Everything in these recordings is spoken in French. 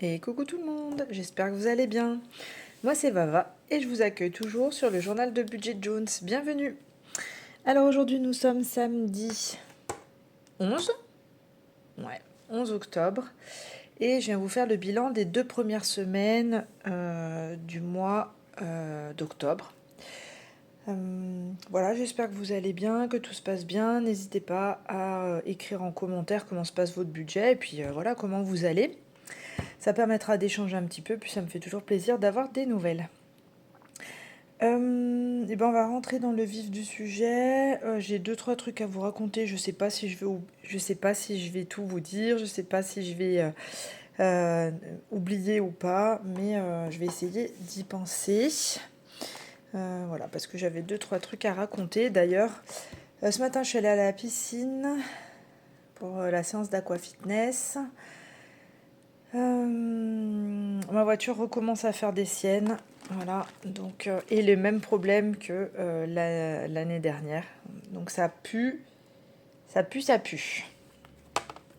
Et coucou tout le monde, j'espère que vous allez bien. Moi c'est Vava et je vous accueille toujours sur le journal de Budget Jones. Bienvenue. Alors aujourd'hui nous sommes samedi 11, ouais, 11 octobre et je viens vous faire le bilan des 2 premières semaines du mois d'octobre. Voilà, j'espère que vous allez bien, que tout se passe bien. N'hésitez pas à écrire en commentaire comment se passe votre budget et puis voilà comment vous allez. Ça permettra d'échanger un petit peu, puis ça me fait toujours plaisir d'avoir des nouvelles. Et ben on va rentrer dans le vif du sujet. J'ai deux trois trucs à vous raconter. Je sais pas si je vais tout vous dire. Je sais pas si je vais oublier ou pas, mais je vais essayer d'y penser. Voilà, parce que j'avais deux trois trucs à raconter. D'ailleurs, ce matin, je suis allée à la piscine pour la séance d'aquafitness. Ma voiture recommence à faire des siennes, voilà, donc et les mêmes problèmes que l'année dernière. Donc ça pue, ça pue, ça pue.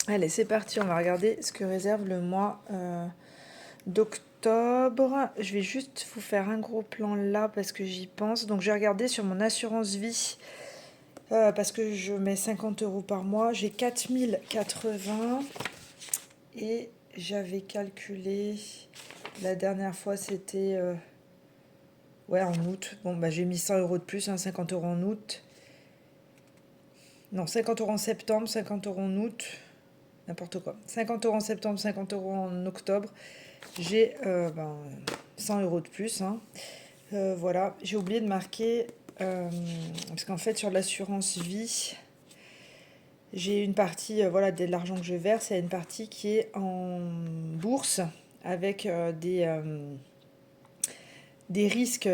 Allez, c'est parti, on va regarder ce que réserve le mois d'octobre. Je vais juste vous faire un gros plan là parce que j'y pense. Donc j'ai regardé sur mon assurance vie parce que je mets 50 € par mois. J'ai 4080 et j'avais calculé, la dernière fois c'était ouais, en août. Bon, bah j'ai mis 100 € de plus, hein, 50 € en août. Non, 50 € en septembre, 50 € en août. N'importe quoi. 50 € en septembre, 50 € en octobre. J'ai 100 € de plus. Hein. Voilà, j'ai oublié de marquer, parce qu'en fait sur l'assurance vie, j'ai une partie, voilà, de l'argent que je verse, il y a une partie qui est en bourse avec des risques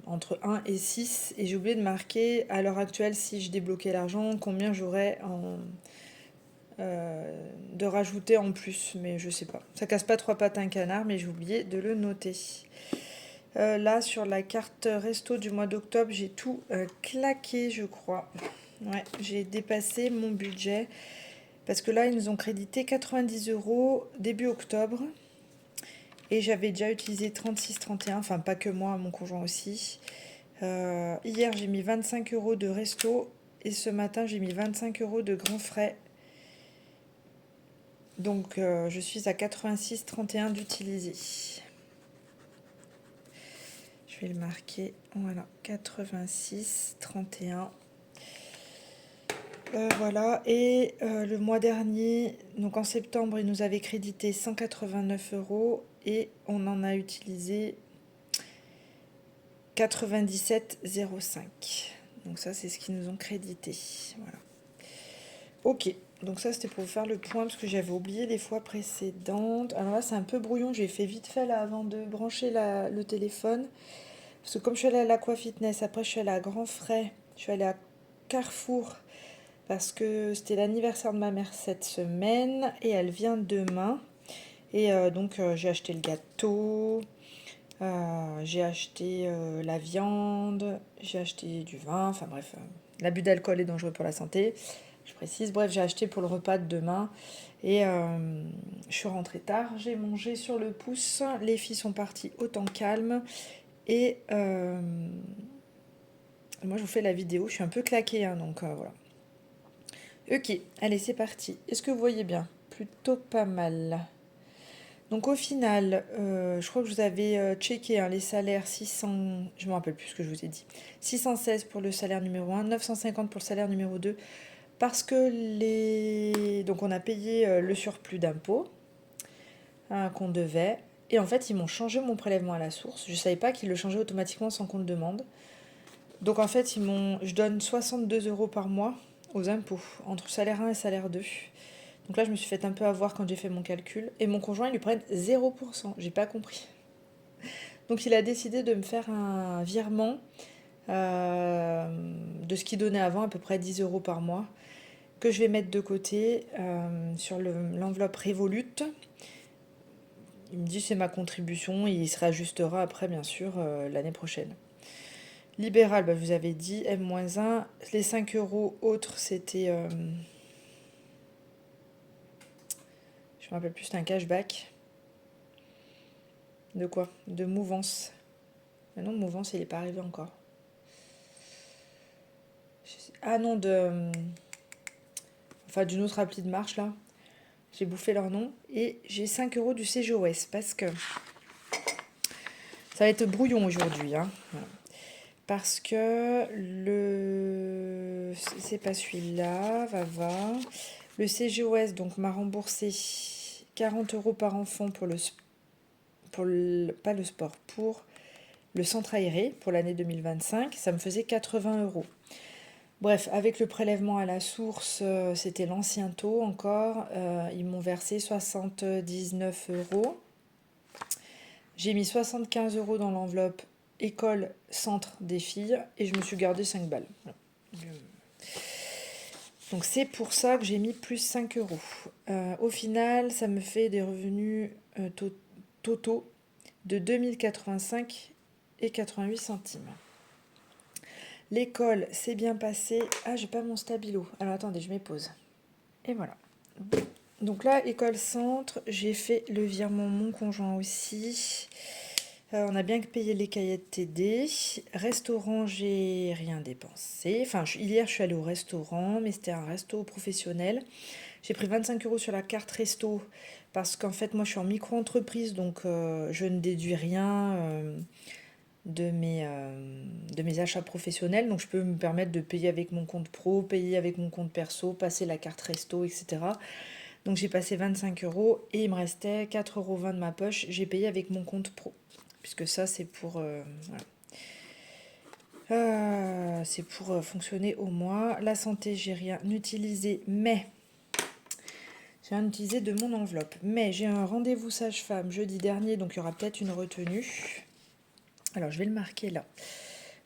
entre 1 et 6. Et j'ai oublié de marquer à l'heure actuelle, si je débloquais l'argent, combien j'aurais de rajouter en plus. Mais je sais pas. Ça casse pas trois pattes à un canard, mais j'ai oublié de le noter. Là, sur la carte resto du mois d'octobre, j'ai tout claqué, je crois. Ouais, j'ai dépassé mon budget. Parce que là, ils nous ont crédité 90 € début octobre. Et j'avais déjà utilisé 36-31, enfin pas que moi, mon conjoint aussi. Hier, j'ai mis 25 € de resto et ce matin, j'ai mis 25 € de grands frais. Donc, je suis à 86-31 d'utiliser. Je vais le marquer. Voilà, 86-31. Voilà, et le mois dernier, donc en septembre, il nous avait crédité 189 € et on en a utilisé 97,05. Donc ça, c'est ce qu'ils nous ont crédité. Voilà. Ok, donc ça, c'était pour vous faire le point, parce que j'avais oublié les fois précédentes. Alors là, c'est un peu brouillon, j'ai fait vite fait là avant de brancher le téléphone. Parce que comme je suis allée à l'Aqua-Fitness, après je suis allée à Grand Frais, je suis allée à Carrefour, parce que c'était l'anniversaire de ma mère cette semaine, et elle vient demain. Et donc j'ai acheté le gâteau, j'ai acheté la viande, j'ai acheté du vin, enfin bref, l'abus d'alcool est dangereux pour la santé, je précise. Bref, j'ai acheté pour le repas de demain et je suis rentrée tard, j'ai mangé sur le pouce, les filles sont parties au temps calme et moi je vous fais la vidéo, je suis un peu claquée, hein, donc voilà. Ok, allez c'est parti. Est-ce que vous voyez bien? Plutôt pas mal. Donc au final, je crois que je vous avais checké hein, les salaires 600, je me rappelle plus ce que je vous ai dit. 616 pour le salaire numéro 1, 950 pour le salaire numéro 2, parce que donc on a payé le surplus d'impôts hein, qu'on devait. Et en fait, ils m'ont changé mon prélèvement à la source. Je ne savais pas qu'ils le changeaient automatiquement sans qu'on le demande. Donc en fait, je donne 62 € par mois aux impôts, entre salaire 1 et salaire 2. Donc là, je me suis fait un peu avoir quand j'ai fait mon calcul. Et mon conjoint, il lui prenne 0%. J'ai pas compris. Donc il a décidé de me faire un virement de ce qu'il donnait avant, à peu près 10 € par mois, que je vais mettre de côté sur l'enveloppe Revolut. Il me dit c'est ma contribution et il se réajustera après, bien sûr, l'année prochaine. Libéral, bah, je vous avais dit, M-1. Les 5 € autres, c'était... je me rappelle plus, c'était un cashback. De quoi? De mouvance. Ah non, mouvance, il n'est pas arrivé encore. Ah non, enfin, d'une autre appli de marche, là. J'ai bouffé leur nom. Et j'ai 5 euros du CGOS, parce que ça va être brouillon aujourd'hui, hein. Voilà. Parce que le... C'est pas celui-là, va. Le CGOS, donc, m'a remboursé 40 euros par enfant pour pas le sport, pour le centre aéré pour l'année 2025. Ça me faisait 80 euros. Bref, avec le prélèvement à la source, c'était l'ancien taux encore. Ils m'ont versé 79 euros. J'ai mis 75 euros dans l'enveloppe école centre des filles et je me suis gardé 5 balles. Voilà. Donc c'est pour ça que j'ai mis plus 5 euros. Au final, ça me fait des revenus totaux de 2085 et 88 centimes. L'école s'est bien passée. Ah, j'ai pas mon stabilo. Alors attendez, je m'épose. Et voilà. Donc là, école centre, j'ai fait le virement mon conjoint aussi. On a bien payé les cahiers de TD. Restaurant, j'ai rien dépensé. Enfin, hier, je suis allée au restaurant, mais c'était un resto professionnel. J'ai pris 25 euros sur la carte resto parce qu'en fait, moi, je suis en micro-entreprise, donc je ne déduis rien de mes achats professionnels. Donc, je peux me permettre de payer avec mon compte pro, payer avec mon compte perso, passer la carte resto, etc. Donc, j'ai passé 25 euros et il me restait 4,20 € de ma poche. J'ai payé avec mon compte pro. Puisque ça, c'est pour, voilà. C'est pour fonctionner au mois. La santé, j'ai rien utilisé, mais j'ai rien utilisé de mon enveloppe. Mais j'ai un rendez-vous sage-femme jeudi dernier, donc il y aura peut-être une retenue. Alors, je vais le marquer là.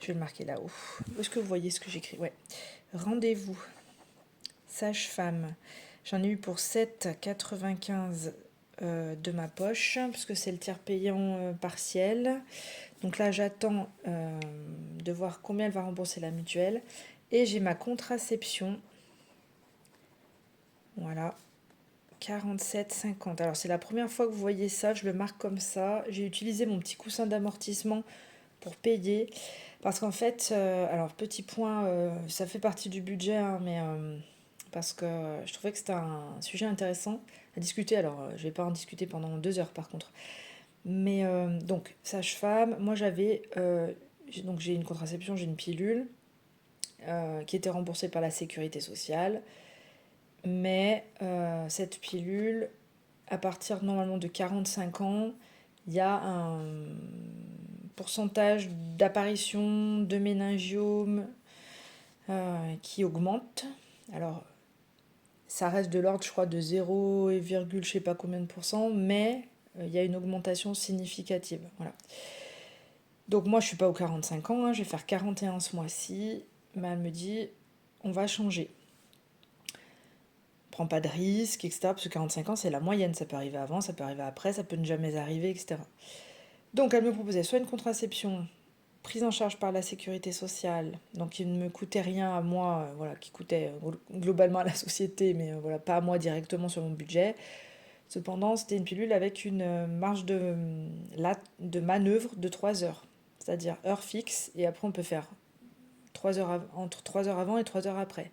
Je vais le marquer là-haut. Où est-ce que vous voyez ce que j'écris? Ouais. Rendez-vous sage-femme. J'en ai eu pour 7,95 de ma poche, parce que c'est le tiers payant partiel. Donc là, j'attends de voir combien elle va rembourser la mutuelle. Et j'ai ma contraception. Voilà. 47,50. Alors, c'est la première fois que vous voyez ça. Je le marque comme ça. J'ai utilisé mon petit coussin d'amortissement pour payer. Parce qu'en fait, alors, petit point, ça fait partie du budget, hein, mais parce que je trouvais que c'était un sujet intéressant à discuter. Alors, je vais pas en discuter pendant 2 heures, par contre. Mais donc, sage-femme, moi j'avais... donc j'ai une contraception, j'ai une pilule qui était remboursée par la sécurité sociale. Mais cette pilule, à partir normalement de 45 ans, il y a un pourcentage d'apparition de méningiome qui augmente. Alors, ça reste de l'ordre, je crois, de 0, je sais pas combien de pourcents, mais il y a une augmentation significative. Voilà. Donc moi, je suis pas aux 45 ans, hein, je vais faire 41 ce mois-ci. Mais elle me dit, on va changer. Prends pas de risques, etc. Parce que 45 ans, c'est la moyenne. Ça peut arriver avant, ça peut arriver après, ça peut ne jamais arriver, etc. Donc elle me proposait soit une contraception prise en charge par la sécurité sociale, donc qui ne me coûtait rien à moi, voilà, qui coûtait globalement à la société, mais voilà, pas à moi directement sur mon budget. Cependant, c'était une pilule avec une marge de manœuvre de 3 heures. C'est-à-dire heure fixe, et après on peut faire 3 heures entre 3 heures avant et 3 heures après.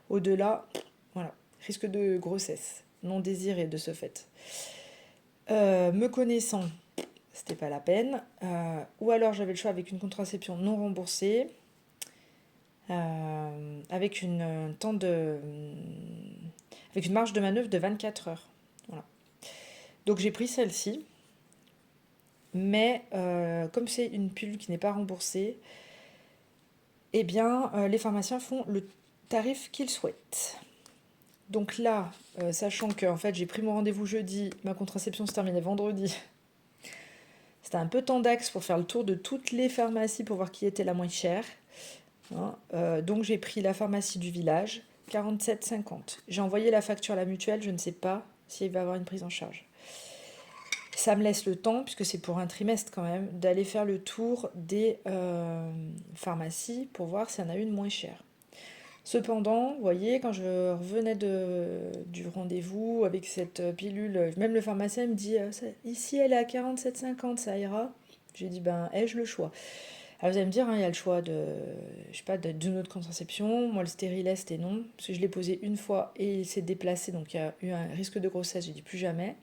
Au-delà, voilà, risque de grossesse, non désirée de ce fait. Me connaissant, c'était pas la peine. Ou alors j'avais le choix avec une contraception non remboursée, avec avec une marge de manœuvre de 24 heures. Voilà. Donc j'ai pris celle-ci, mais comme c'est une pilule qui n'est pas remboursée, eh bien les pharmaciens font le tarif qu'ils souhaitent. Donc là, sachant que en fait, j'ai pris mon rendez-vous jeudi, ma contraception se terminait vendredi. C'était un peu tendax pour faire le tour de toutes les pharmacies pour voir qui était la moins chère. Hein. Donc j'ai pris la pharmacie du village, 47,50. J'ai envoyé la facture à la mutuelle, je ne sais pas s'il va y avoir une prise en charge. Ça me laisse le temps, puisque c'est pour un trimestre quand même, d'aller faire le tour des pharmacies pour voir s'il y en a une moins chère. Cependant, vous voyez, quand je revenais du rendez-vous avec cette pilule, même le pharmacien me dit ici elle est à 47,50, ça ira. J'ai dit ben ai-je le choix? Alors vous allez me dire, hein, il y a le choix de, je sais pas, d'une autre contraception. Moi le stérilet c'était non, parce que je l'ai posé une fois et il s'est déplacé, donc il y a eu un risque de grossesse, j'ai dit plus jamais.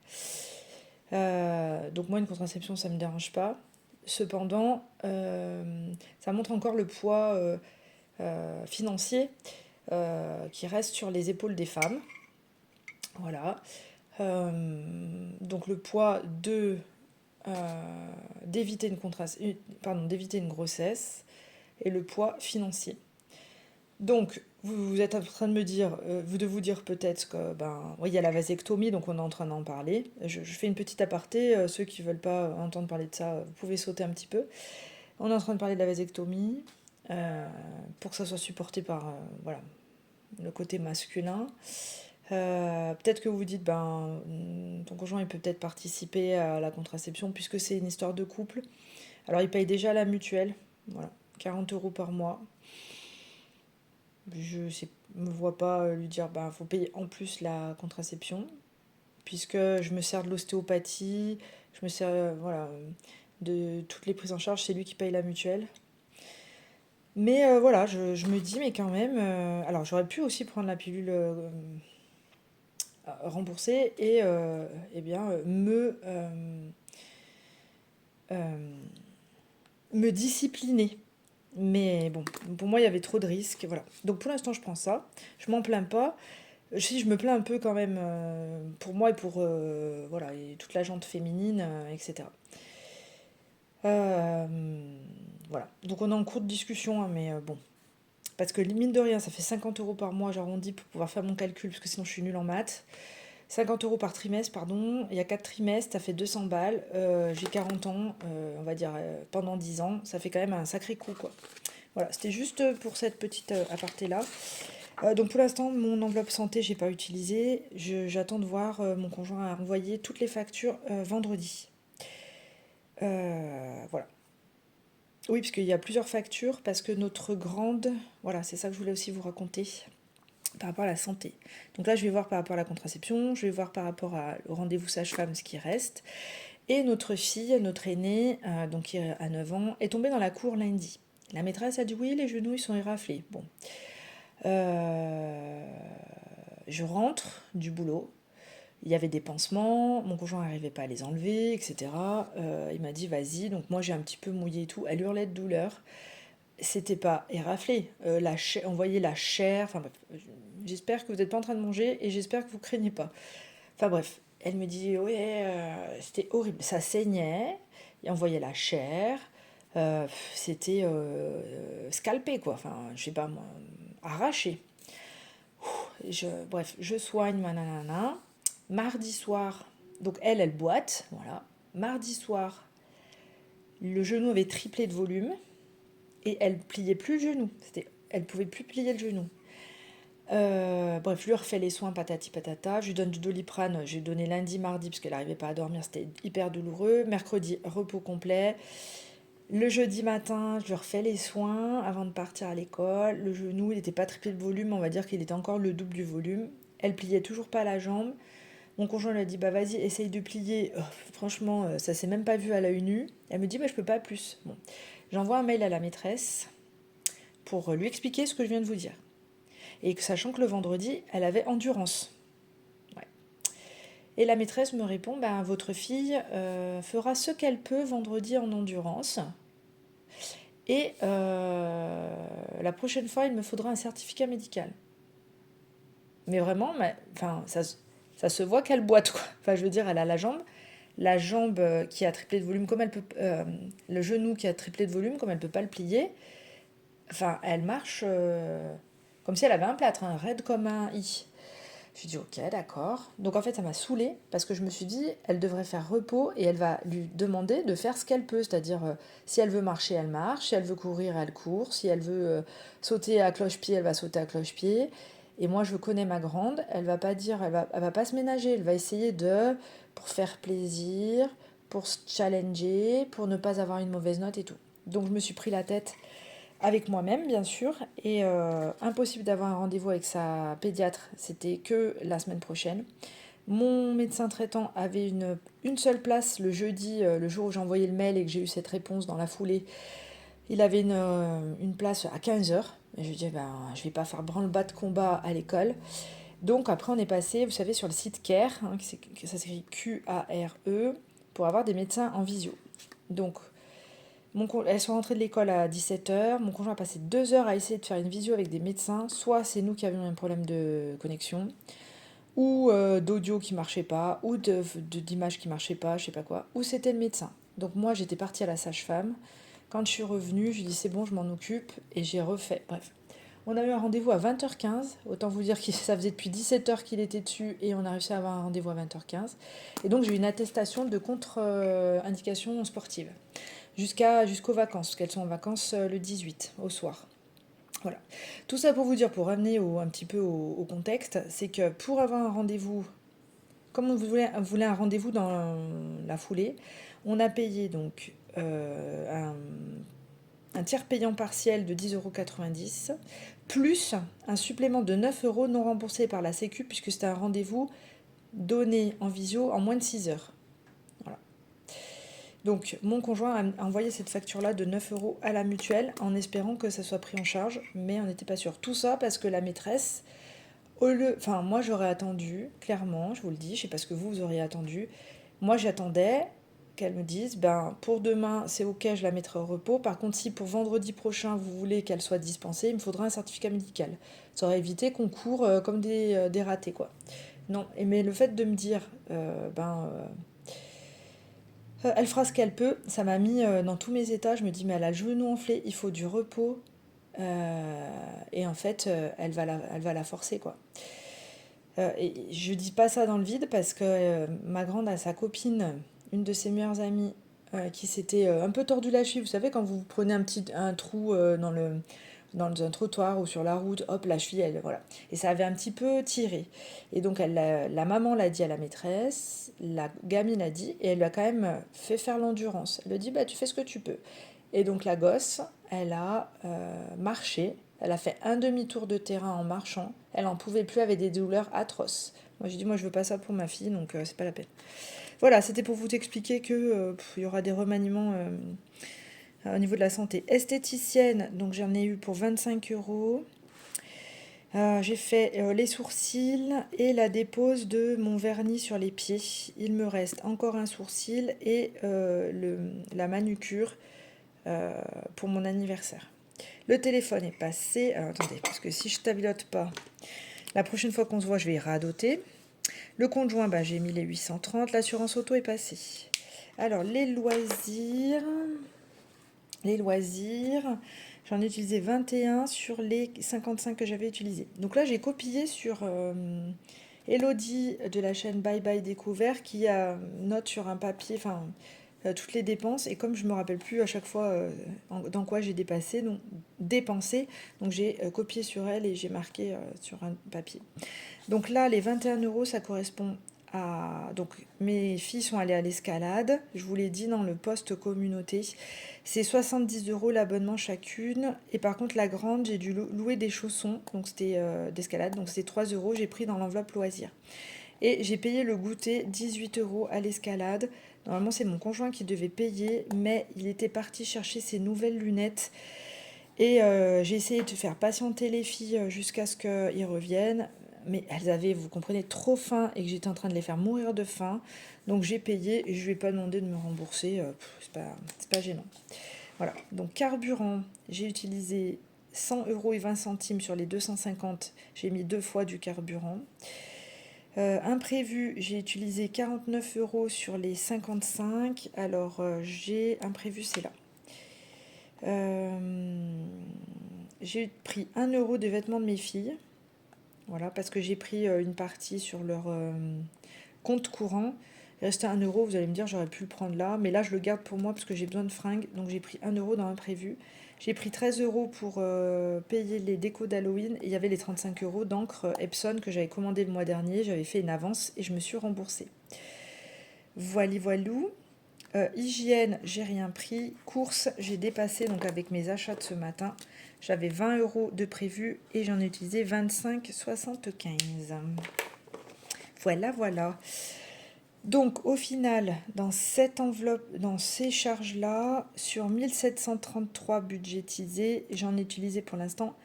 Donc moi une contraception ça me dérange pas. Cependant, ça montre encore le poids financier qui reste sur les épaules des femmes. Voilà. Donc le poids d'éviter d'éviter une grossesse et le poids financier. Donc vous êtes en train de me dire, de vous dire peut-être que ben oui, il y a la vasectomie, donc on est en train d'en parler. Je fais une petite aparté, ceux qui veulent pas entendre parler de ça, vous pouvez sauter un petit peu. On est en train de parler de la vasectomie pour que ça soit supporté par voilà, le côté masculin. Peut-être que vous vous dites, ben, ton conjoint il peut peut-être participer à la contraception puisque c'est une histoire de couple. Alors il paye déjà la mutuelle, voilà, 40 euros par mois. Je ne me vois pas lui dire, ben, faut payer en plus la contraception puisque je me sers de l'ostéopathie, je me sers voilà, de toutes les prises en charge, c'est lui qui paye la mutuelle. Mais voilà, je me dis, mais quand même, alors j'aurais pu aussi prendre la pilule remboursée et eh bien, me discipliner. Mais bon, pour moi, il y avait trop de risques. Voilà. Donc pour l'instant, je prends ça. Je m'en plains pas. Si je me plains un peu quand même pour moi et pour voilà, et toute la gente féminine, etc. Euh, voilà. Donc on est en cours de discussion, hein, mais bon. Parce que mine de rien, ça fait 50 euros par mois, j'arrondis pour pouvoir faire mon calcul, parce que sinon je suis nulle en maths. 50 euros par trimestre, pardon. Il y a 4 trimestres, ça fait 200 balles. J'ai 40 ans, on va dire pendant 10 ans. Ça fait quand même un sacré coup, quoi. Voilà, c'était juste pour cette petite aparté-là. Donc pour l'instant, mon enveloppe santé, j'ai pas utilisé. J'attends de voir, mon conjoint a envoyé toutes les factures vendredi. Voilà. Oui, parce qu'il y a plusieurs factures, parce que notre grande... Voilà, c'est ça que je voulais aussi vous raconter par rapport à la santé. Donc là, je vais voir par rapport à la contraception, je vais voir par rapport au rendez-vous sage-femme ce qui reste. Et notre fille, notre aînée, donc qui a 9 ans, est tombée dans la cour lundi. La maîtresse a dit oui, les genoux ils sont éraflés. Bon. Je rentre du boulot. Il y avait des pansements, mon conjoint n'arrivait pas à les enlever, etc. Il m'a dit vas-y, donc moi j'ai un petit peu mouillé et tout. Elle hurlait de douleur. C'était pas éraflé. On voyait la chair. Enfin bref, j'espère que vous n'êtes pas en train de manger et j'espère que vous craignez pas. Enfin bref, elle me dit ouais, c'était horrible. Ça saignait, et on voyait la chair. C'était scalpé quoi. Enfin, je sais pas moi, arraché. Bref, je soigne ma nanana. Mardi soir, donc elle boite, voilà. Mardi soir, le genou avait triplé de volume et elle pliait plus le genou. Elle pouvait plus plier le genou. Bref, je lui refais les soins patati patata. Je lui donne du Doliprane. J'ai donné lundi, mardi parce qu'elle n'arrivait pas à dormir. C'était hyper douloureux. Mercredi, repos complet. Le jeudi matin, je lui refais les soins avant de partir à l'école. Le genou, il n'était pas triplé de volume. On va dire qu'il était encore le double du volume. Elle pliait toujours pas la jambe. Mon conjoint lui a dit bah vas-y essaye de plier. Oh, franchement ça s'est même pas vu à l'œil nu. Elle me dit bah je peux pas plus. Bon. J'envoie un mail à la maîtresse pour lui expliquer ce que je viens de vous dire. Et sachant que le vendredi elle avait endurance. Ouais. Et la maîtresse me répond bah votre fille fera ce qu'elle peut vendredi en endurance. Et la prochaine fois il me faudra un certificat médical. Mais vraiment, enfin, ça se voit qu'elle boite, quoi. Enfin, je veux dire, elle a la jambe qui a triplé de volume, comme elle peut, le genou qui a triplé de volume, comme elle peut pas le plier. Enfin, elle marche comme si elle avait un plâtre, hein, raide comme un i. J'ai dit ok, d'accord. Donc en fait, ça m'a saoulée parce que je me suis dit, elle devrait faire repos et elle va lui demander de faire ce qu'elle peut, c'est-à-dire si elle veut marcher, elle marche, si elle veut courir, elle court, si elle veut sauter à cloche-pied, elle va sauter à cloche-pied. Et moi, je connais ma grande, elle va pas dire, elle va pas se ménager, elle va essayer pour faire plaisir, pour se challenger, pour ne pas avoir une mauvaise note et tout. Donc je me suis pris la tête avec moi-même bien sûr, et impossible d'avoir un rendez-vous avec sa pédiatre, c'était que la semaine prochaine. Mon médecin traitant avait une seule place le jeudi, le jour où j'ai envoyé le mail et que j'ai eu cette réponse dans la foulée. Il avait une place à 15 heures. Et je lui ai dit, ben, je vais pas faire branle-bas de combat à l'école. Donc après, on est passé, vous savez, sur le site CARE, hein, ça s'écrit Q-A-R-E, pour avoir des médecins en visio. Donc, elles sont rentrées de l'école à 17 heures. Mon conjoint a passé 2 heures à essayer de faire une visio avec des médecins. Soit c'est nous qui avions un problème de connexion, ou d'audio qui marchait pas, ou d'image qui marchait pas, je sais pas quoi, ou c'était le médecin. Donc moi, j'étais partie à la sage-femme. Quand je suis revenue, je lui ai dit c'est bon, je m'en occupe, et j'ai refait. Bref. On a eu un rendez-vous à 20h15, autant vous dire que ça faisait depuis 17h qu'il était dessus, et on a réussi à avoir un rendez-vous à 20h15. Et donc j'ai eu une attestation de contre-indication sportive, jusqu'aux vacances, parce qu'elles sont en vacances le 18, au soir. Voilà. Tout ça pour vous dire, pour ramener un petit peu au contexte, c'est que pour avoir un rendez-vous, comme vous voulez un rendez-vous dans la foulée, on a payé donc un tiers payant partiel de 10,90 €, plus un supplément de 9 € non remboursé par la Sécu, puisque c'était un rendez-vous donné en visio en moins de 6 heures. Voilà. Donc mon conjoint a envoyé cette facture-là de 9 € à la mutuelle en espérant que ça soit pris en charge, mais on n'était pas sûr. Tout ça parce que la maîtresse, enfin moi j'aurais attendu, clairement, je vous le dis, je sais pas ce que vous auriez attendu. Moi j'attendais qu'elle me dise, ben pour demain c'est ok, je la mettrai au repos. Par contre, si pour vendredi prochain vous voulez qu'elle soit dispensée, il me faudra un certificat médical. Ça aurait évité qu'on court comme des ratés, quoi. Non, mais le fait de me dire, elle fera ce qu'elle peut, ça m'a mis dans tous mes états. Je me dis, mais elle a le genou enflé, il faut du repos. Et en fait, elle va la forcer, quoi. Et je dis pas ça dans le vide parce que ma grande a sa copine, une de ses meilleures amies, qui s'était un peu tordu la cheville. Vous savez, quand vous prenez un trou dans un trottoir ou sur la route, hop, la cheville, elle, voilà. Et ça avait un petit peu tiré. Et donc, la maman l'a dit à la maîtresse, la gamine l'a dit, et elle lui a quand même fait faire l'endurance. Elle lui a dit, bah, tu fais ce que tu peux. Et donc, la gosse, elle a marché. Elle a fait un demi-tour de terrain en marchant. Elle en pouvait plus, elle avait des douleurs atroces. Moi, j'ai dit, moi, je veux pas ça pour ma fille, donc c'est pas la peine. Voilà, c'était pour vous expliquer que il y aura des remaniements au niveau de la santé. Esthéticienne, donc j'en ai eu pour 25 €. J'ai fait les sourcils et la dépose de mon vernis sur les pieds. Il me reste encore un sourcil et la manucure pour mon anniversaire. Le téléphone est passé. Alors attendez, parce que si je tabilote pas, la prochaine fois qu'on se voit, je vais radoter. Le conjoint, bah, j'ai mis les 830. L'assurance auto est passée. Alors, les loisirs. J'en ai utilisé 21 sur les 55 que j'avais utilisés. Donc là, j'ai copié sur Elodie de la chaîne Bye Bye Découvert qui a note sur un papier, enfin, toutes les dépenses. Et comme je me rappelle plus à chaque fois dans quoi j'ai dépensé, donc j'ai copié sur elle et j'ai marqué sur un papier. Donc là, les 21 €, ça correspond à... Donc mes filles sont allées à l'escalade, je vous l'ai dit dans le post communauté. C'est 70 € l'abonnement chacune. Et par contre, la grande, j'ai dû louer des chaussons, donc c'était d'escalade, donc c'était 3 €, j'ai pris dans l'enveloppe loisir. Et j'ai payé le goûter 18 € à l'escalade. Normalement, c'est mon conjoint qui devait payer, mais il était parti chercher ses nouvelles lunettes. Et j'ai essayé de faire patienter les filles jusqu'à ce qu'ils reviennent. Mais elles avaient, vous comprenez, trop faim et que j'étais en train de les faire mourir de faim. Donc j'ai payé et je ne lui ai pas demandé de me rembourser. C'est pas gênant. Voilà. Donc carburant, j'ai utilisé 100,20 € sur les 250. J'ai mis 2 fois du carburant. Imprévu, j'ai utilisé 49 € sur les 55. Alors j'ai imprévu, c'est là. J'ai pris 1 € de vêtements de mes filles. Voilà, parce que j'ai pris une partie sur leur compte courant. Il restait 1 €, vous allez me dire, j'aurais pu le prendre là. Mais là, je le garde pour moi parce que j'ai besoin de fringues. Donc j'ai pris 1 € dans l'imprévu. J'ai pris 13 € pour payer les décos d'Halloween. Et il y avait les 35 € d'encre Epson que j'avais commandé le mois dernier. J'avais fait une avance et je me suis remboursée. Voilou. Hygiène, j'ai rien pris. Courses, j'ai dépassé, donc avec mes achats de ce matin. J'avais 20 € de prévu et j'en ai utilisé 25,75. Voilà, voilà. Donc, au final, dans cette enveloppe, dans ces charges-là, sur 1733 budgétisés, j'en ai utilisé pour l'instant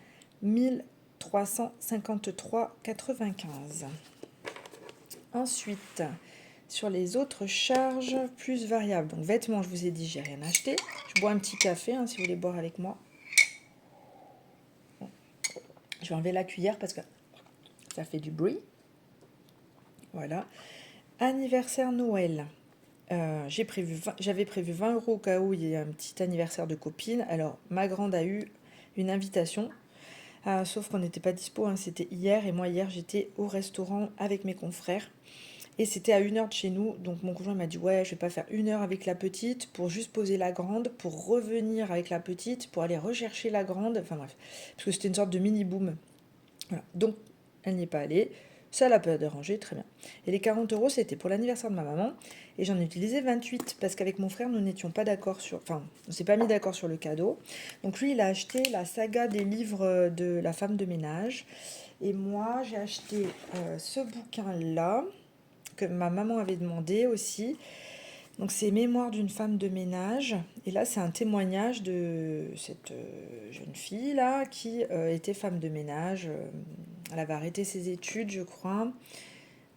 1353,95. Ensuite, sur les autres charges plus variables, donc vêtements, je vous ai dit, j'ai rien acheté. Je bois un petit café, si vous voulez boire avec moi. Bon. Je vais enlever la cuillère parce que ça fait du bruit. Voilà. Anniversaire Noël. J'avais prévu 20 € au cas où il y a un petit anniversaire de copine. Alors, ma grande a eu une invitation, sauf qu'on n'était pas dispo, c'était hier. Et moi, hier, j'étais au restaurant avec mes confrères. Et c'était à 1 heure de chez nous. Donc, mon conjoint m'a dit, ouais, je vais pas faire 1 heure avec la petite pour juste poser la grande, pour revenir avec la petite, pour aller rechercher la grande. Enfin, bref. Parce que c'était une sorte de mini-boom. Voilà. Donc, elle n'y est pas allée. Ça l'a pas dérangé, très bien. Et les 40 €, c'était pour l'anniversaire de ma maman. Et j'en ai utilisé 28 parce qu'avec mon frère, nous n'étions pas d'accord sur... Enfin, on s'est pas mis d'accord sur le cadeau. Donc lui, il a acheté la saga des livres de la femme de ménage. Et moi, j'ai acheté ce bouquin-là, que ma maman avait demandé aussi. Donc c'est Mémoires d'une femme de ménage. Et là, c'est un témoignage de cette jeune fille-là qui était femme de ménage. Elle avait arrêté ses études, je crois.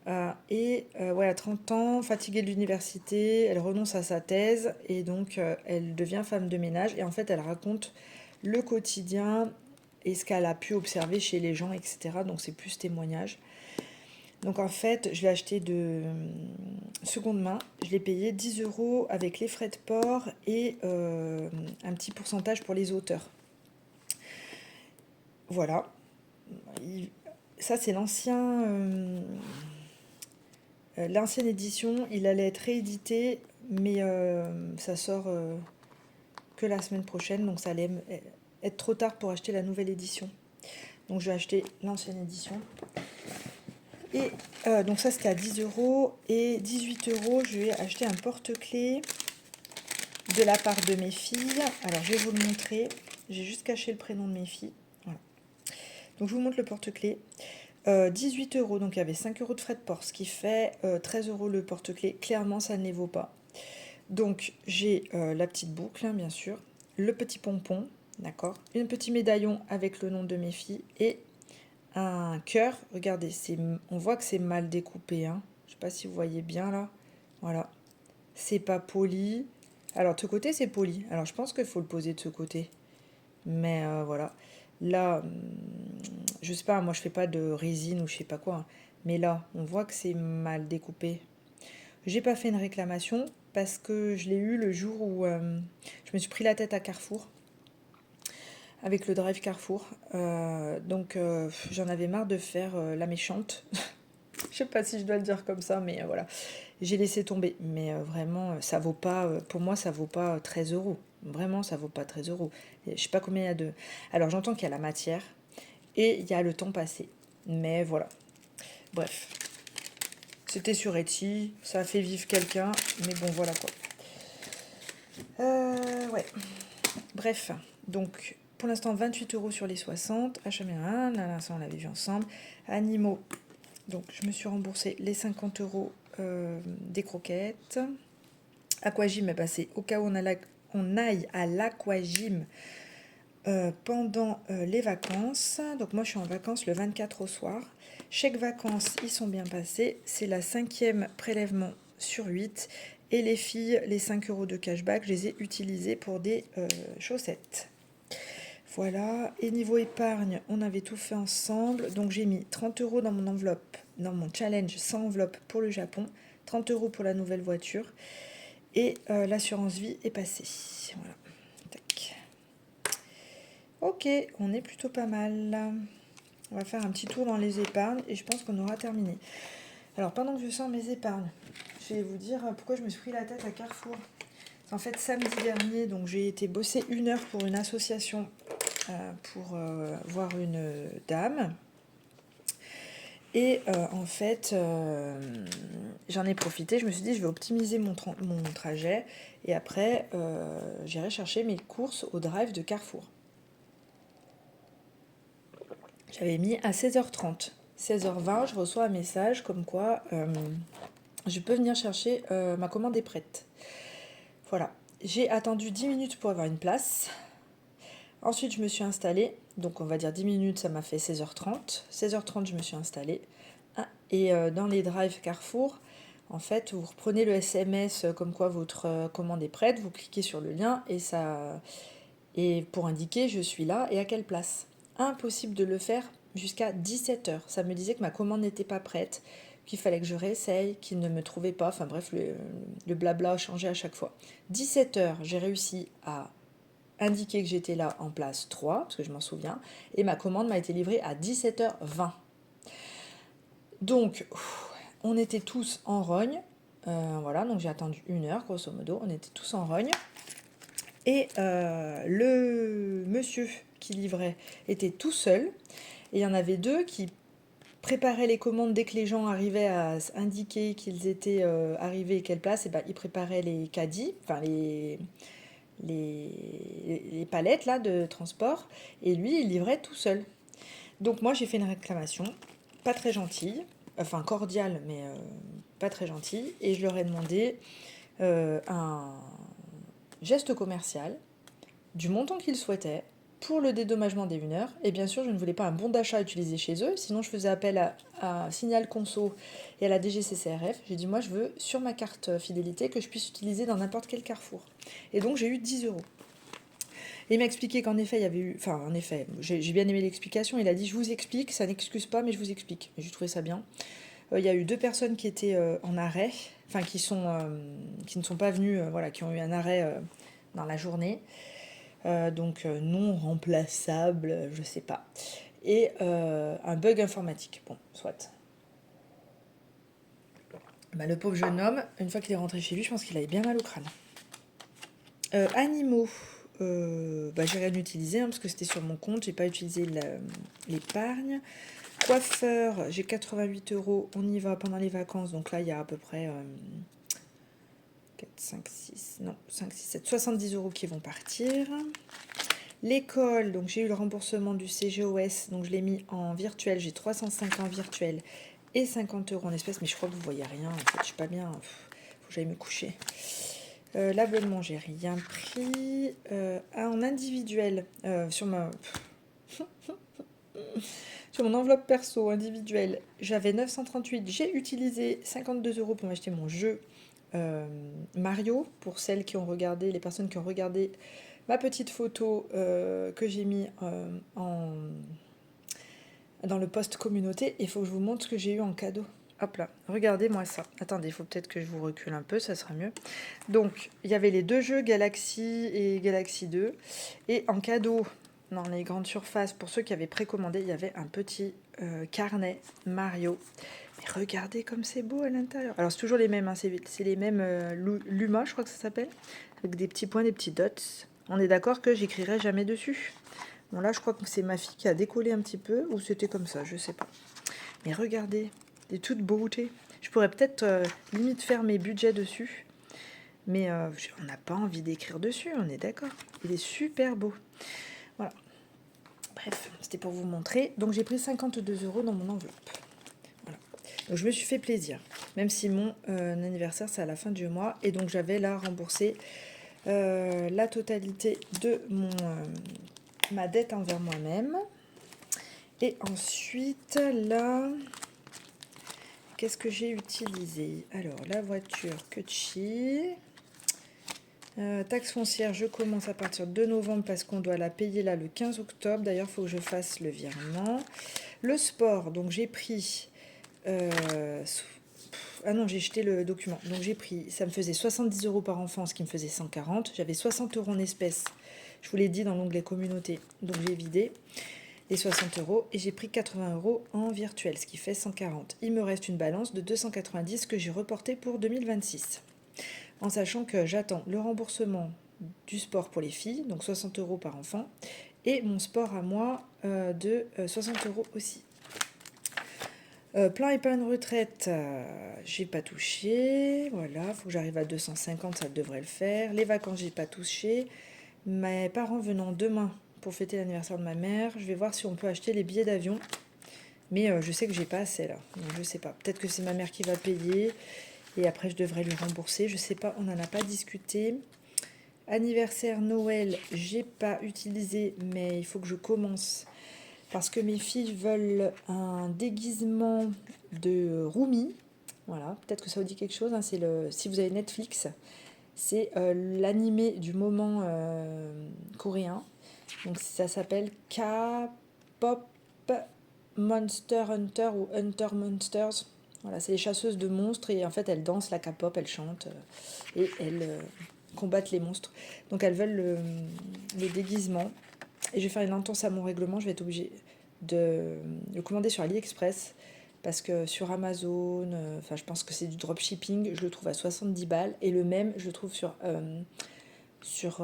Ouais, à 30 ans, fatiguée de l'université, elle renonce à sa thèse et donc elle devient femme de ménage. Et en fait, elle raconte le quotidien et ce qu'elle a pu observer chez les gens, etc. Donc c'est plus témoignage. Donc en fait, je l'ai acheté de seconde main. Je l'ai payé 10 € avec les frais de port et un petit pourcentage pour les auteurs. Voilà. Ça, c'est l'ancienne édition. Il allait être réédité, mais ça sort que la semaine prochaine. Donc ça allait être trop tard pour acheter la nouvelle édition. Donc je vais acheter l'ancienne édition. Et donc ça c'était à 10 € et 18 €, je vais acheter un porte-clés de la part de mes filles. Alors je vais vous le montrer, j'ai juste caché le prénom de mes filles. Voilà. Donc je vous montre le porte-clés. 18 €, donc il y avait 5 € de frais de port, ce qui fait 13 € le porte-clés. Clairement ça ne les vaut pas. Donc j'ai la petite boucle, bien sûr, le petit pompon, d'accord, un petit médaillon avec le nom de mes filles et un cœur. Regardez, on voit que c'est mal découpé. Je sais pas si vous voyez bien là. Voilà. C'est pas poli. Alors, de ce côté, c'est poli. Alors, je pense qu'il faut le poser de ce côté. Mais voilà. Là, je sais pas, moi je fais pas de résine ou je sais pas quoi. Mais là, on voit que c'est mal découpé. J'ai pas fait une réclamation parce que je l'ai eu le jour où je me suis pris la tête à Carrefour. Avec le drive Carrefour. Donc j'en avais marre de faire la méchante. Je sais pas si je dois le dire comme ça, mais voilà. J'ai laissé tomber. Mais vraiment, ça vaut pas, pour moi, ça vaut pas 13 €. Vraiment, ça vaut pas 13 €. Je sais pas combien il y a de... Alors j'entends qu'il y a la matière et il y a le temps passé. Mais voilà. Bref. C'était sur Etsy, ça a fait vivre quelqu'un, mais bon, voilà quoi. Ouais. Bref, donc pour l'instant 28 € sur les 60. H&M, ça on l'avait vu ensemble. Animaux, donc je me suis remboursé les 50 € des croquettes. Aquagym, c'est au cas où on aille à l'aquagym pendant les vacances. Donc moi je suis en vacances le 24 au soir. Chèques vacances, ils sont bien passés. C'est la 5e prélèvement sur 8. Et les filles, les 5 € de cashback, je les ai utilisés pour des chaussettes. Voilà. Et niveau épargne, on avait tout fait ensemble. Donc j'ai mis 30 € dans mon enveloppe, dans mon challenge sans enveloppe pour le Japon. 30 € pour la nouvelle voiture. Et l'assurance vie est passée. Voilà. Tac. Ok, on est plutôt pas mal. On va faire un petit tour dans les épargnes et je pense qu'on aura terminé. Alors pendant que je sors mes épargnes, je vais vous dire pourquoi je me suis pris la tête à Carrefour. En fait, samedi dernier, donc j'ai été bosser 1 heure pour une association pour voir une dame. Et en fait, j'en ai profité, je me suis dit je vais optimiser mon trajet et après j'irai chercher mes courses au drive de Carrefour. J'avais mis à 16h30. 16h20, je reçois un message comme quoi je peux venir chercher ma commande est prête. Voilà, j'ai attendu 10 minutes pour avoir une place. Ensuite, je me suis installée. Donc, on va dire 10 minutes, ça m'a fait 16h30. 16h30, je me suis installée. Ah, et dans les drives Carrefour, en fait, vous reprenez le SMS comme quoi votre commande est prête. Vous cliquez sur le lien et pour indiquer je suis là et à quelle place. Impossible de le faire jusqu'à 17h. Ça me disait que ma commande n'était pas prête, qu'il fallait que je réessaye, qu'il ne me trouvait pas. Enfin bref, le blabla a changé à chaque fois. 17h, j'ai réussi à indiquer que j'étais là en place 3, parce que je m'en souviens, et ma commande m'a été livrée à 17h20. Donc, on était tous en rogne. Voilà, donc j'ai attendu 1 heure, grosso modo. On était tous en rogne. Et le monsieur qui livrait était tout seul. Et il y en avait 2 qui préparaient les commandes dès que les gens arrivaient à indiquer qu'ils étaient arrivés et quelle place. Et ben, ils préparaient les caddies, enfin les palettes là, de transport. Et lui, il livrait tout seul. Donc moi, j'ai fait une réclamation, pas très gentille, enfin cordiale, mais pas très gentille. Et je leur ai demandé un geste commercial du montant qu'ils souhaitaient pour le dédommagement des 1 heure. Et bien sûr, je ne voulais pas un bon d'achat utilisé chez eux, sinon je faisais appel à Signal Conso et à la DGCCRF. J'ai dit, moi, je veux sur ma carte fidélité que je puisse utiliser dans n'importe quel Carrefour. Et donc, j'ai eu 10 euros. Et il m'a expliqué qu'en effet, il y avait eu... Enfin, en effet, j'ai bien aimé l'explication. Il a dit, je vous explique, ça n'excuse pas, mais je vous explique. Et j'ai trouvé ça bien. Il y a eu 2 personnes qui étaient en arrêt, enfin, qui ne sont pas venues, voilà, qui ont eu un arrêt dans la journée. Donc non remplaçable, je sais pas. Et un bug informatique. Bon, soit. Bah, le pauvre jeune homme, une fois qu'il est rentré chez lui, je pense qu'il avait bien mal au crâne. Animaux. J'ai rien utilisé parce que c'était sur mon compte, j'ai pas utilisé l'épargne. Coiffeur, j'ai 88 euros, on y va pendant les vacances, donc là il y a à peu près 4, 5, 6, non, 5, 6, 7, 70 euros qui vont partir. L'école, donc j'ai eu le remboursement du CGOS, donc je l'ai mis en virtuel, j'ai 305 en virtuel et 50 euros en espèces, mais je crois que vous voyez rien, en fait, je suis pas bien, faut que j'aille me coucher. L'abonnement, j'ai rien pris. En individuel, sur mon enveloppe perso individuelle, j'avais 938, j'ai utilisé 52 euros pour m'acheter mon jeu Mario, pour celles qui ont regardé, les personnes qui ont regardé ma petite photo que j'ai mis dans le post communauté. Il faut que je vous montre ce que j'ai eu en cadeau. Hop là, regardez-moi ça. Attendez, il faut peut-être que je vous recule un peu, ça sera mieux. Donc, il y avait les 2 jeux Galaxy et Galaxy 2. Et en cadeau, dans les grandes surfaces, pour ceux qui avaient précommandé, il y avait un petit carnet Mario. Mais regardez comme c'est beau à l'intérieur. Alors, c'est toujours les mêmes, hein, c'est les mêmes Luma, je crois que ça s'appelle. Avec des petits points, des petits dots. On est d'accord que j'écrirai jamais dessus. Bon, là, je crois que c'est ma fille qui a décollé un petit peu, ou c'était comme ça, je sais pas. Mais regardez, des toutes beautés. Je pourrais peut-être limite faire mes budgets dessus. Mais on n'a pas envie d'écrire dessus, on est d'accord. Il est super beau. Voilà. Bref, c'était pour vous montrer. Donc, j'ai pris 52 euros dans mon enveloppe. Voilà. Donc, je me suis fait plaisir. Même si mon anniversaire, c'est à la fin du mois. Et donc, j'avais là remboursé la totalité de ma dette envers moi-même. Et ensuite, là, qu'est-ce que j'ai utilisé? Alors, la voiture Kutchi. Taxe foncière, je commence à partir de novembre parce qu'on doit la payer là le 15 octobre. D'ailleurs, il faut que je fasse le virement. Le sport, donc j'ai pris... ah non, j'ai jeté le document. Donc j'ai pris, ça me faisait 70 euros par enfant, ce qui me faisait 140. J'avais 60 euros en espèces, je vous l'ai dit dans l'onglet communauté. Donc j'ai vidé les 60 euros et j'ai pris 80 euros en virtuel, ce qui fait 140. Il me reste une balance de 290 que j'ai reportée pour 2026. En sachant que j'attends le remboursement du sport pour les filles, donc 60 euros par enfant, et mon sport à moi de 60 euros aussi. Plan épargne retraite, j'ai pas touché. Voilà, faut que j'arrive à 250, ça devrait le faire. Les vacances, j'ai pas touché. Mes parents venant demain pour fêter l'anniversaire de ma mère, je vais voir si on peut acheter les billets d'avion. Mais je sais que j'ai pas assez là. Donc, je sais pas. Peut-être que c'est ma mère qui va payer. Et après, je devrais lui rembourser. Je sais pas, on n'en a pas discuté. Anniversaire, Noël, j'ai pas utilisé, mais il faut que je commence. Parce que mes filles veulent un déguisement de Rumi. Voilà, peut-être que ça vous dit quelque chose, hein. C'est le, si vous avez Netflix, c'est l'animé du moment coréen. Donc ça s'appelle K-pop Monster Hunter ou Hunter Monsters. Voilà, c'est les chasseuses de monstres et en fait elles dansent la K-pop, elles chantent et elles combattent les monstres. Donc elles veulent le déguisement. Et je vais faire une entorse à mon règlement, je vais être obligée de le commander sur AliExpress. Parce que sur Amazon, enfin je pense que c'est du dropshipping, je le trouve à 70 balles. Et le même, je le trouve sur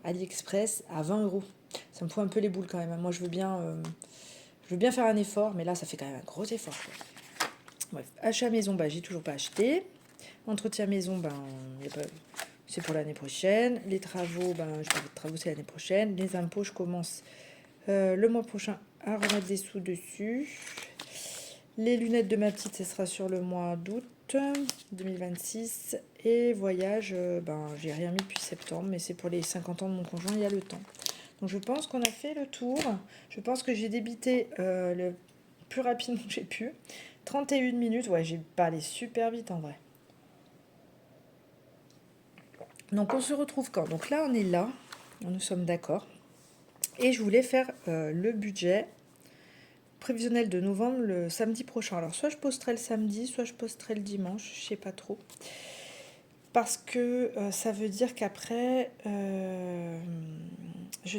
AliExpress à 20 euros. Ça me fout un peu les boules quand même. Moi je veux bien faire un effort, mais là ça fait quand même un gros effort, quoi. Bref, achat maison, bah, j'ai toujours pas acheté. Entretien maison, ben, c'est pour l'année prochaine. Les travaux, ben, je parle de travaux, c'est l'année prochaine. Les impôts, je commence le mois prochain à remettre des sous dessus. Les lunettes de ma petite, ce sera sur le mois d'août 2026. Et voyage, ben, j'ai rien mis depuis septembre, mais c'est pour les 50 ans de mon conjoint, il y a le temps. Donc je pense qu'on a fait le tour. Je pense que j'ai débité le plus rapidement que j'ai pu. 31 minutes, ouais, j'ai parlé super vite en vrai. Donc on se retrouve quand? Donc là, on est là, nous sommes d'accord. Et je voulais faire le budget prévisionnel de novembre le samedi prochain. Alors soit je posterai le samedi, soit je posterai le dimanche, je sais pas trop. Parce que ça veut dire qu'après, je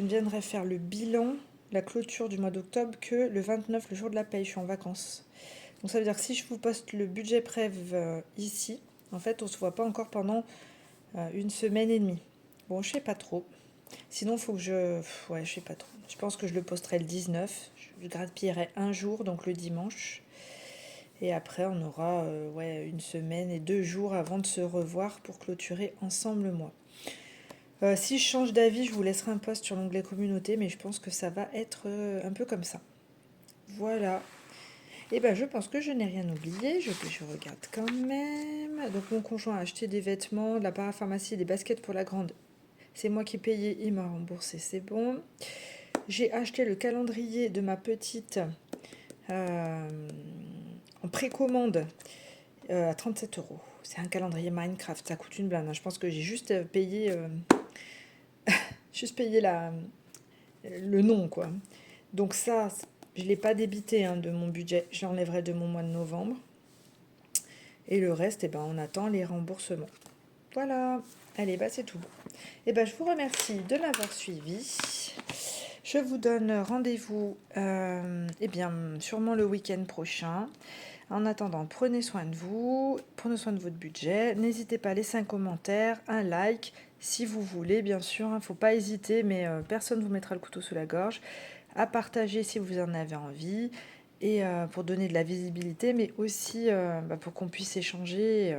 ne viendrai faire le bilan, la clôture du mois d'octobre que le 29, le jour de la paye. Je suis en vacances. Donc ça veut dire que si je vous poste le budget prév ici, en fait, on se voit pas encore pendant une semaine et demie. Bon, je sais pas trop. Sinon, faut que je... Ouais, je sais pas trop. Je pense que je le posterai le 19. Je grappillerai un jour, donc le dimanche. Et après, on aura ouais, une semaine et 2 jours avant de se revoir pour clôturer ensemble le mois. Si je change d'avis, je vous laisserai un post sur l'onglet communauté, mais je pense que ça va être un peu comme ça. Voilà. Et ben je pense que je n'ai rien oublié, je regarde quand même. Donc mon conjoint a acheté des vêtements, de la parapharmacie, des baskets pour la grande. C'est moi qui ai payé, il m'a remboursé, c'est bon. J'ai acheté le calendrier de ma petite en précommande à 37 euros. C'est un calendrier Minecraft, ça coûte une blinde, hein. Je pense que j'ai juste payé, le nom, quoi. Donc ça, je ne l'ai pas débité hein, de mon budget, je l'enlèverai de mon mois de novembre. Et le reste, eh ben, on attend les remboursements. Voilà. Allez, bah c'est tout bon. Et ben, je vous remercie de m'avoir suivi. Je vous donne rendez-vous eh bien, sûrement le week-end prochain. En attendant, prenez soin de vous, prenez soin de votre budget. N'hésitez pas à laisser un commentaire, un like, si vous voulez, bien sûr. Il ne faut pas hésiter, mais personne ne vous mettra le couteau sous la gorge. À partager si vous en avez envie. Et pour donner de la visibilité, mais aussi pour qu'on puisse échanger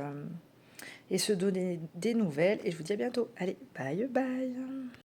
et se donner des nouvelles. Et je vous dis à bientôt. Allez, bye bye.